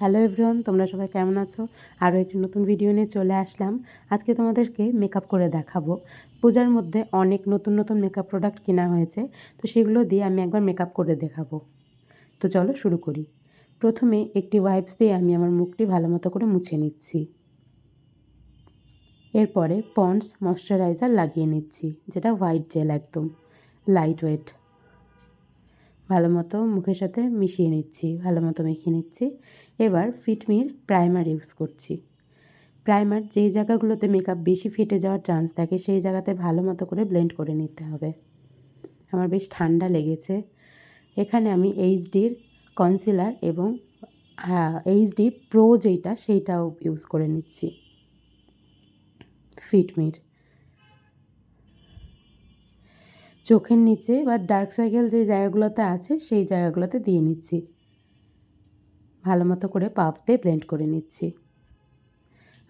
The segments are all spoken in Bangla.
হ্যালো এভরিওয়ান, তোমরা সবাই কেমন আছো? আরও একটি নতুন ভিডিও নিয়ে চলে আসলাম। আজকে তোমাদেরকে মেকআপ করে দেখাবো। পূজার মধ্যে অনেক নতুন নতুন মেকআপ প্রোডাক্ট কেনা হয়েছে, তো সেগুলো দিয়ে আমি একবার মেকআপ করে দেখাবো। তো চলো শুরু করি। প্রথমে একটি ওয়াইপস দিয়ে আমি আমার মুখটি ভালো মতো করে মুছে নিচ্ছি। এরপরে পন্ডস ময়শ্চারাইজার লাগিয়ে নিচ্ছি, যেটা হোয়াইট জেল, একদম লাইট ওয়েট। ভালো মতো মুখের সাথে মিশিয়ে নিচ্ছি, ভালো মতো মেখে নিচ্ছি। এবার ফিটমির প্রাইমার ইউজ করছি। প্রাইমার যেই জায়গাগুলোতে মেকআপ বেশি ফেটে যাওয়ার চান্স থাকে সেই জায়গাতে ভালো মতো করে ব্লেন্ড করে নিতে হবে। আমার বেশ ঠান্ডা লেগেছে। এখানে আমি এইচডির কনসিলার এবং এইচডি প্রো যেইটা সেইটাও ইউজ করে নিচ্ছি ফিটমির। চোখের নিচে বা ডার্ক সার্কেল যে জায়গাগুলোতে আছে সেই জায়গাগুলোতে দিয়ে নিচ্ছি। ভালো মতো করে পাফ দিয়ে ব্লেন্ড করে নিচ্ছি।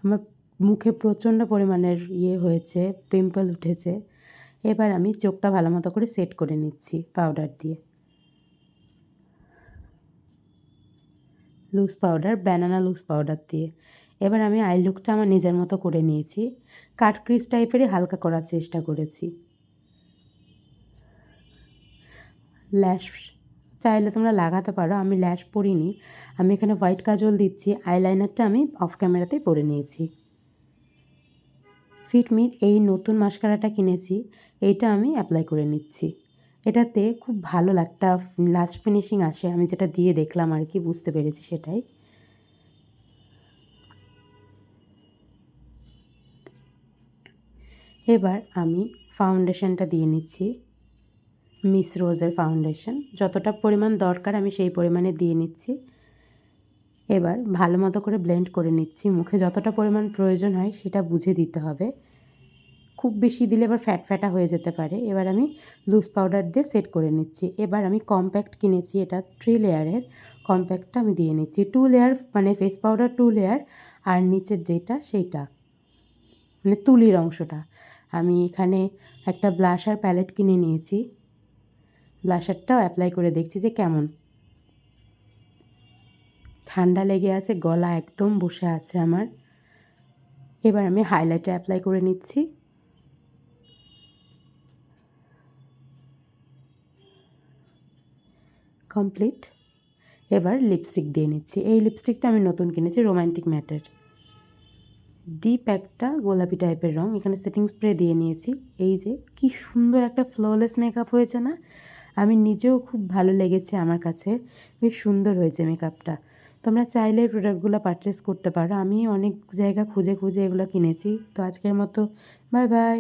আমার মুখে প্রচণ্ড পরিমাণের হয়েছে, পিম্পল উঠেছে। এবার আমি চোখটা ভালো মতো করে সেট করে নিচ্ছি পাউডার দিয়ে। Loose powder, banana loose powder দিয়ে। এবার আমি আই লুকটা আমার নিজের মতো করে নিয়েছি। কাট ক্রিজ টাইপেরই হালকা করার চেষ্টা করেছি। ল্যাশ চাইলে তোমরা লাগাতে পারো, আমি ল্যাশ পরিনি। আমি এখানে হোয়াইট কাজল দিচ্ছি। আইলাইনারটা আমি অফ ক্যামেরাতেই পরে নিয়েছি। ফিটমির এই নতুন মাস্কারাটা কিনেছি, এইটা আমি অ্যাপ্লাই করে নিচ্ছি। এটাতে খুব ভালো একটা লাস্ট ফিনিশিং আসে, আমি যেটা দিয়ে দেখলাম আর কি, বুঝতে পেরেছি সেটাই। এবার আমি ফাউন্ডেশনটা দিয়ে নিচ্ছি, মিস রোজের ফাউন্ডেশন। যতটা পরিমাণ দরকার আমি সেই পরিমাণে দিয়ে নিচ্ছি। এবার ভালো মতো করে ব্লেন্ড করে নিচ্ছি। মুখে যতটা পরিমাণ প্রয়োজন হয় সেটা বুঝে দিতে হবে। খুব বেশি দিলে এবার ফ্যাটা হয়ে যেতে পারে। এবার আমি লুজ পাউডার দিয়ে সেট করে নিচ্ছি। এবার আমি কম্প্যাক্ট কিনেছি, এটা 3 লেয়ারের কম্প্যাক্টটা আমি দিয়ে নিচ্ছি। 2 লেয়ার মানে ফেস পাউডার 2 লেয়ার, আর নিচের যেটা সেইটা মানে তুলির অংশটা। আমি এখানে একটা ব্লাশার প্যালেট কিনে নিয়েছি। ব্লাশারটাও অ্যাপ্লাই করে দেখছি যে কেমন। ঠান্ডা লেগে আছে, গলা একদম বসে আছে আমার। এবার আমি হাইলাইটার অ্যাপ্লাই করে নিচ্ছি। কমপ্লিট। এবার লিপস্টিক দিয়ে নিচ্ছি। এই লিপস্টিকটা আমি নতুন কিনেছি, রোমান্টিক ম্যাটের। ডিপ একটা গোলাপি টাইপের রঙ। এখানে সেটিং স্প্রে দিয়ে নিয়েছি। এই যে কি সুন্দর একটা ফ্ললেস মেকআপ হয়েছে না? আমি নিজেও খুব ভালো লেগেছে আমার কাছে, বেশ সুন্দর হয়েছে মেকআপটা। তোমরা চাইলে এই প্রোডাক্টগুলো পারচেস করতে পারো। আমি অনেক জায়গা খুঁজে খুঁজে এগুলো কিনেছি। তো আজকের মতো বাই বাই।